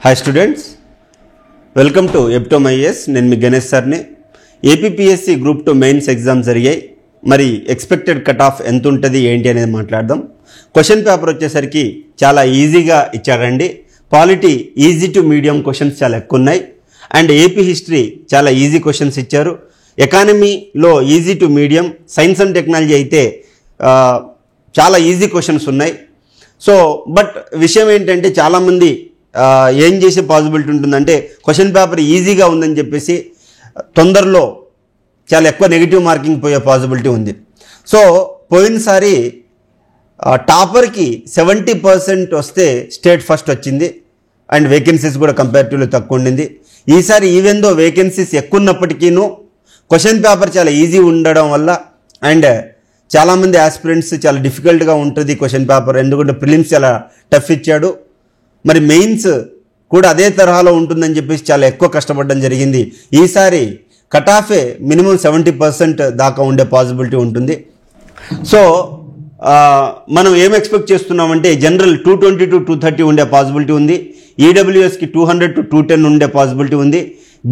Hi students, welcome to epitome IAS. నేను మీ గణేష్ సార్ని. APPSC group 2 mains exams జరిగాయి. మరి ఎక్స్పెక్టెడ్ కట్ ఆఫ్ ఎంత ఉంటుంది ఏంటి అనేది మాట్లాడదాం. క్వశ్చన్ పేపర్ వచ్చేసరికి చాలా ఈజీగా ఇచ్చారండి. Polity easy to medium questions చాలా ఎక్కువ ఉన్నాయి. అండ్ ఏపీ హిస్టరీ చాలా ఈజీ క్వశ్చన్స్ ఇచ్చారు. ఎకానమీలో easy to medium, science and technology అయితే చాలా ఈజీ క్వశ్చన్స్ ఉన్నాయి. సో బట్ విషయం ఏంటంటే చాలామంది ఏం చేసే పాసిబిలిటీ ఉంటుందంటే క్వశ్చన్ పేపర్ ఈజీగా ఉందని చెప్పేసి తొందరలో చాలా ఎక్కువ నెగిటివ్ మార్కింగ్ పోయే పాసిబిలిటీ ఉంది. సో పోయినసారి టాపర్కి 70% వస్తే స్టేట్ ఫస్ట్ వచ్చింది అండ్ వేకెన్సీస్ కూడా కంపారిటివ్లీ తక్కువ ఉండింది. ఈసారి ఈవెన్ దో వేకెన్సీస్ ఎక్కువ ఉన్నప్పటికీను క్వశ్చన్ పేపర్ చాలా ఈజీ ఉండడం వల్ల అండ్ చాలామంది ఆస్పిరెంట్స్ చాలా డిఫికల్ట్గా ఉంటుంది క్వశ్చన్ పేపర్, ఎందుకంటే ప్రిలిమ్స్ చాలా టఫ్ ఇచ్చాడు. మరి మెయిన్స్ కూడా అదే తరహాలో ఉంటుందని చెప్పేసి చాలా ఎక్కువ కష్టపడడం జరిగింది. ఈసారి కట్ ఆఫే మినిమం 70% దాకా ఉండే పాసిబిలిటీ ఉంటుంది. సో మనం ఏం ఎక్స్పెక్ట్ చేస్తున్నామంటే జనరల్ 220 to 230 ఉండే పాసిబిలిటీ ఉంది. ఈడబ్ల్యూఎస్కి 200 to 210 ఉండే పాసిబిలిటీ ఉంది.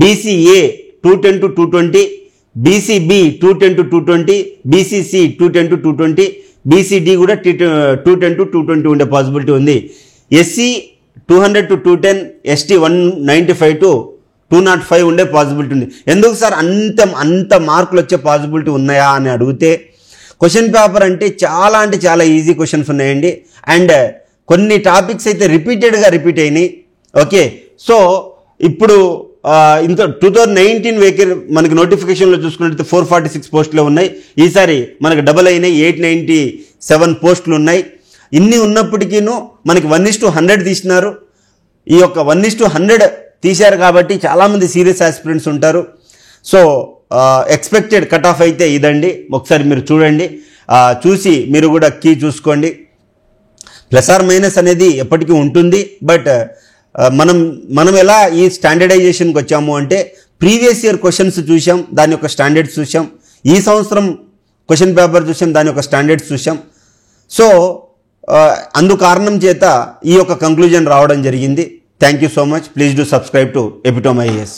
BCA 210 to 220, BCB 210 to 220, BCC 210 to 220, BCD కూడా 210 to 220 ఉండే పాసిబిలిటీ ఉంది. ఎస్సీ 200 to 210, ఎస్టీ 195 to 205 ఉండే పాసిబిలిటీ ఉంది. ఎందుకు సార్ అంత మార్కులు వచ్చే పాసిబిలిటీ ఉన్నాయా అని అడిగితే క్వశ్చన్ పేపర్ అంటే చాలా ఈజీ క్వశ్చన్స్ ఉన్నాయండి. అండ్ కొన్ని టాపిక్స్ అయితే రిపీట్ అయినాయి. ఓకే, సో ఇప్పుడు ఇంత 2019 మనకి నోటిఫికేషన్లో చూసుకున్నట్లయితే 446 పోస్టులు ఉన్నాయి. ఈసారి మనకు డబల్ అయినాయి, 897 పోస్టులు ఉన్నాయి. ఇన్ని ఉన్నప్పటికీను మనకి 1:100 తీసినారు. ఈ యొక్క 1:100 తీశారు కాబట్టి చాలామంది సీరియస్ ఆస్పిరెంట్స్ ఉంటారు. సో ఎక్స్పెక్టెడ్ కట్ ఆఫ్ అయితే ఇదండి. ఒకసారి మీరు చూడండి, చూసి మీరు కూడా కీ చూసుకోండి. ప్లస్ ఆర్ మైనస్ అనేది ఎప్పటికీ ఉంటుంది. బట్ మనం ఎలా ఈ స్టాండర్డైజేషన్కి వచ్చాము అంటే ప్రీవియస్ ఇయర్ క్వశ్చన్స్ చూసాం, దాని యొక్క స్టాండర్డ్స్ చూసాం. ఈ సంవత్సరం క్వశ్చన్ పేపర్ చూసాం, దాని యొక్క స్టాండర్డ్స్ చూసాం. సో అందు కారణం చేత ఈ యొక్క కంక్లూజన్ రావడం జరిగింది. Thank you so much. Please do subscribe to epitome IAS.